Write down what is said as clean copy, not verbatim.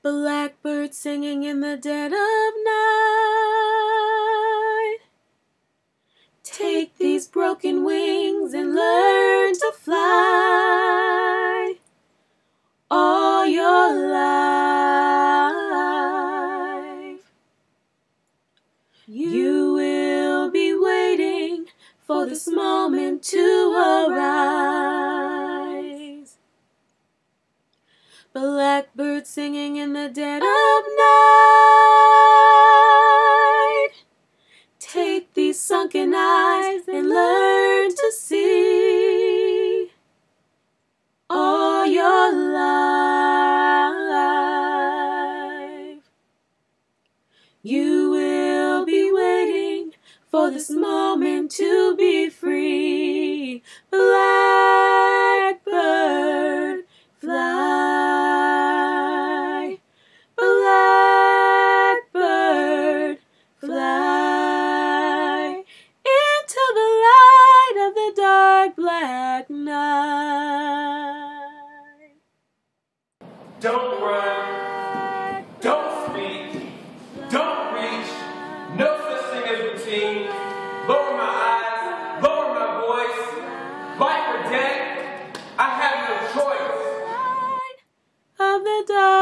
Blackbird singing in the dead of night. Take these broken wings and learn to fly all your life. You will be waiting for this moment to arise. Blackbird singing in the dead of night. Take these sunken eyes and learn to see all your life. You will be waiting for this moment to be free. Blackbird, fly. Blackbird, fly into the light of the dark black night. Don't run, don't speak, don't reach, no such thing as routine. Lower my eyes, lower my voice. Life or death, I have no choice. Of the dark